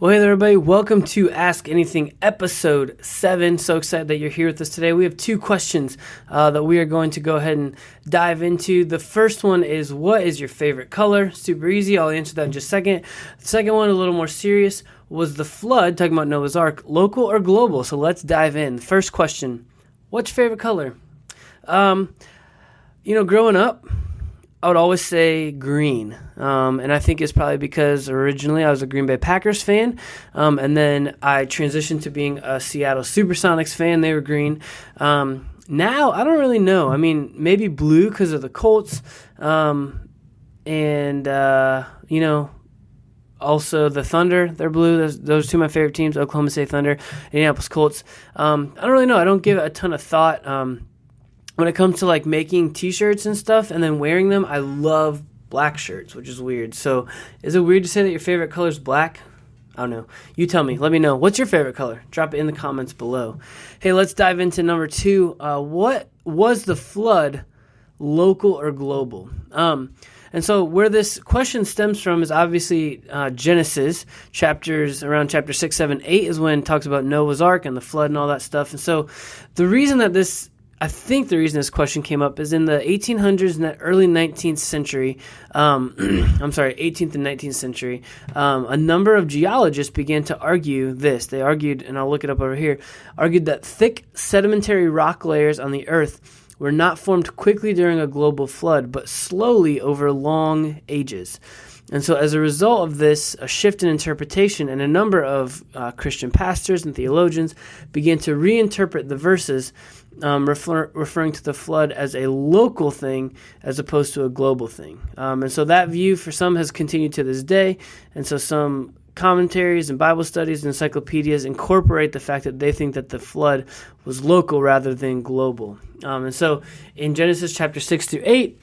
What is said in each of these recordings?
Well, hey there, everybody. Welcome to Ask Anything, episode 7. So excited that you're here with us today. We have two questions that we are going to go ahead and dive into. The first one is, what is your favorite color? Super easy. I'll answer that in just a second. The second one, a little more serious. Was the flood, talking about Noah's Ark, local or global? So let's dive in. First question, what's your favorite color? Growing up, I would always say green, and I think it's probably because originally I was a Green Bay Packers fan, and then I transitioned to being a Seattle Supersonics fan. They were green. Now, I don't really know. I mean, maybe blue because of the Colts, and also the Thunder. They're blue. Those two are my favorite teams, Oklahoma State Thunder, Indianapolis Colts. I don't really know. I don't give it a ton of thought. When it comes to like making t-shirts and stuff and then wearing them, I love black shirts, which is weird. So is it weird to say that your favorite color is black? I don't know. You tell me. Let me know. What's your favorite color? Drop it in the comments below. Hey, let's dive into number 2. What was the flood, local or global? And so where this question stems from is obviously Genesis, around chapter 6, 7, 8 is when it talks about Noah's Ark and the flood and all that stuff. And so I think the reason this question came up is in the 1800s and the early 19th century, 18th and 19th century, a number of geologists began to argue this. They argued, and I'll look it up over here, argued that thick sedimentary rock layers on the earth were not formed quickly during a global flood, but slowly over long ages. And so as a result of this, a shift in interpretation, and a number of Christian pastors and theologians began to reinterpret the verses referring to the flood as a local thing as opposed to a global thing. And so that view for some has continued to this day. And so some commentaries and Bible studies and encyclopedias incorporate the fact that they think that the flood was local rather than global. And so in Genesis chapter 6 through 8,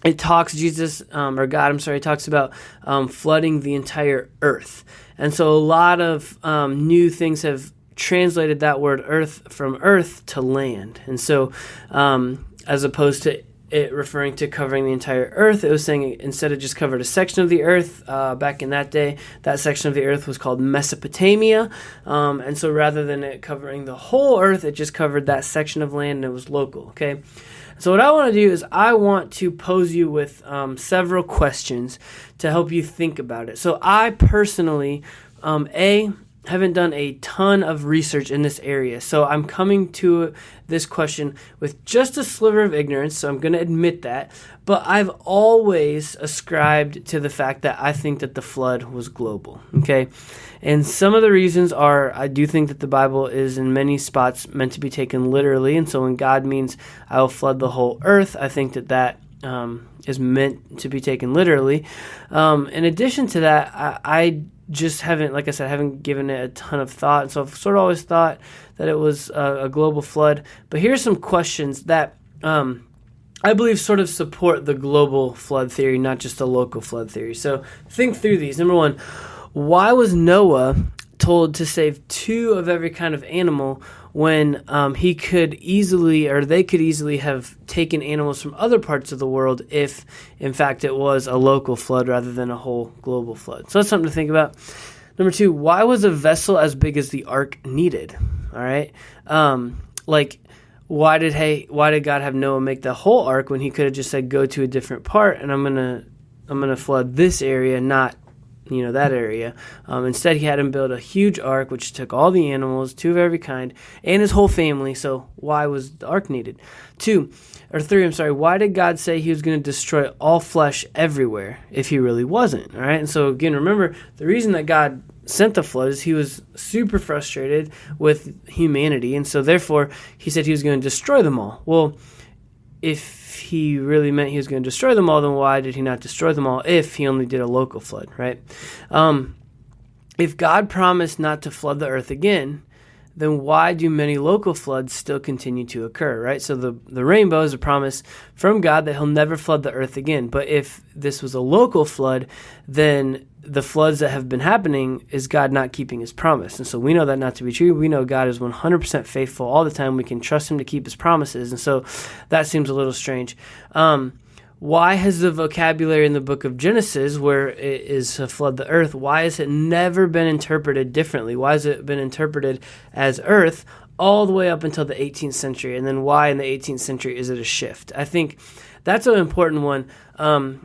it talks, God talks about flooding the entire earth. And so a lot of new things have translated that word earth from earth to land. And so as opposed to it referring to covering the entire earth, it was saying instead it just covered a section of the earth. Back in that day, that section of the earth was called Mesopotamia. And so rather than it covering the whole earth, it just covered that section of land and it was local, okay? So what I want to do is I want to pose you with several questions to help you think about it. So I personally, haven't done a ton of research in this area. So I'm coming to this question with just a sliver of ignorance, so I'm going to admit that. But I've always ascribed to the fact that I think that the flood was global, okay? And some of the reasons are I do think that the Bible is in many spots meant to be taken literally. And so when God means I will flood the whole earth, I think that is meant to be taken literally. In addition to that, I just haven't, like I said, haven't given it a ton of thought. And so I've sort of always thought that it was a global flood. But here's some questions that I believe sort of support the global flood theory, not just the local flood theory. So think through these. Number 1, why was Noah told to save 2 of every kind of animal when they could easily have taken animals from other parts of the world if, in fact, it was a local flood rather than a whole global flood? So that's something to think about. Number 2, why was a vessel as big as the ark needed? All right, why did God have Noah make the whole ark when he could have just said go to a different part and I'm gonna flood this area, not that area. Instead, he had him build a huge ark, which took all the animals, 2 of every kind, and his whole family. So why was the ark needed? 3, why did God say he was going to destroy all flesh everywhere if he really wasn't? All right. And so again, remember, the reason that God sent the flood is he was super frustrated with humanity. And so therefore, he said he was going to destroy them all. Well, if he really meant he was going to destroy them all, then why did he not destroy them all if he only did a local flood, right? If God promised not to flood the earth again, then why do many local floods still continue to occur, right? So the rainbow is a promise from God that he'll never flood the earth again. But if this was a local flood, then the floods that have been happening is God not keeping his promise. And so we know that not to be true. We know God is 100% faithful all the time. We can trust him to keep his promises. And so that seems a little strange. why has the vocabulary in the book of Genesis, where it is to flood the earth, why has it never been interpreted differently? Why has it been interpreted as earth all the way up until the 18th century? And then why in the 18th century is it a shift? I think that's an important one.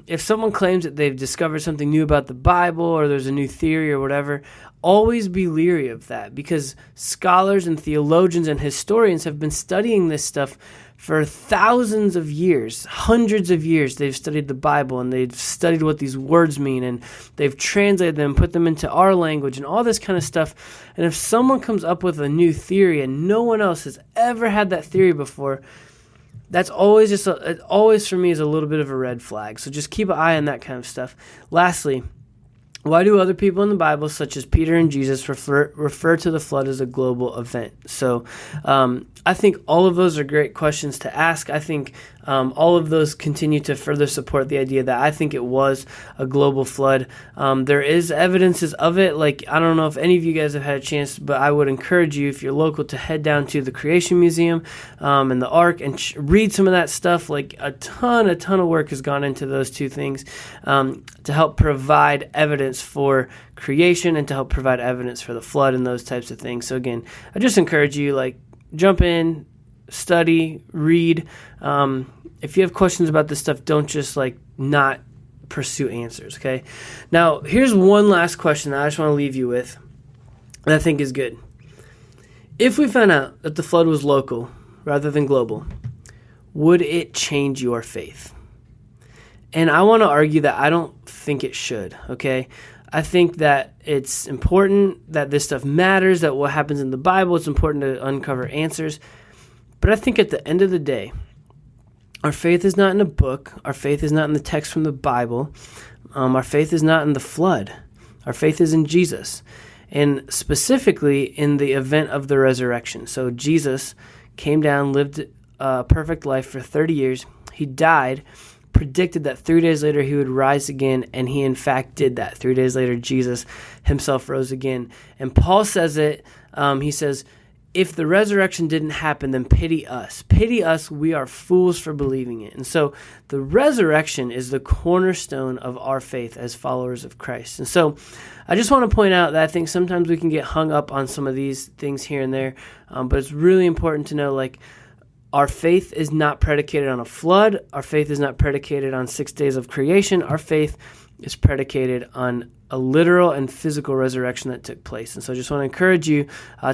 If someone claims that they've discovered something new about the Bible or there's a new theory or whatever, always be leery of that, because scholars and theologians and historians have been studying this stuff for thousands of years, hundreds of years. They've studied the Bible and they've studied what these words mean, and they've translated them, put them into our language and all this kind of stuff. And if someone comes up with a new theory and no one else has ever had that theory before, that's always it always for me is a little bit of a red flag. So just keep an eye on that kind of stuff. Lastly, why do other people in the Bible, such as Peter and Jesus, refer to the flood as a global event? So I think all of those are great questions to ask. I think all of those continue to further support the idea that I think it was a global flood. There is evidences of it. Like, I don't know if any of you guys have had a chance, but I would encourage you, if you're local, to head down to the Creation Museum and the Ark and read some of that stuff. Like, a ton of work has gone into those two things to help provide evidence for creation and to help provide evidence for the flood and those types of things. So again, I just encourage you, like, jump in, study, read. If you have questions about this stuff, don't just not pursue answers, okay? Now, here's one last question that I just want to leave you with that I think is good. If we found out that the flood was local rather than global, would it change your faith? And I want to argue that I don't think it should, okay? I think that it's important that this stuff matters, that what happens in the Bible, it's important to uncover answers. But I think at the end of the day, our faith is not in a book. Our faith is not in the text from the Bible. Our faith is not in the flood. Our faith is in Jesus, and specifically in the event of the resurrection. So Jesus came down, lived a perfect life for 30 years. He died, predicted that 3 days later he would rise again, and he in fact did that. 3 days later, Jesus himself rose again. And Paul says it, he says, if the resurrection didn't happen, then pity us. Pity us, we are fools for believing it. And so the resurrection is the cornerstone of our faith as followers of Christ. And so I just want to point out that I think sometimes we can get hung up on some of these things here and there, but it's really important to know, our faith is not predicated on a flood. Our faith is not predicated on 6 days of creation. Our faith is predicated on a literal and physical resurrection that took place. And so I just want to encourage you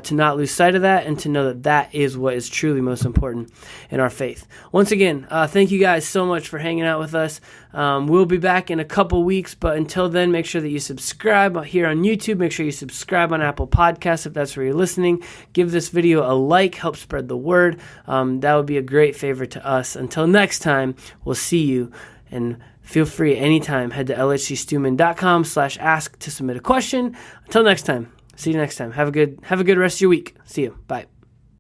to not lose sight of that and to know that that is what is truly most important in our faith. Once again, thank you guys so much for hanging out with us. We'll be back in a couple weeks, but until then, make sure that you subscribe here on YouTube. Make sure you subscribe on Apple Podcasts if that's where you're listening. Give this video a like, help spread the word. That would be a great favor to us. Until next time, we'll see you, and feel free anytime. Head to lhcstuman.com/ask to submit a question. Until next time, see you next time. Have a good rest of your week. See you. Bye.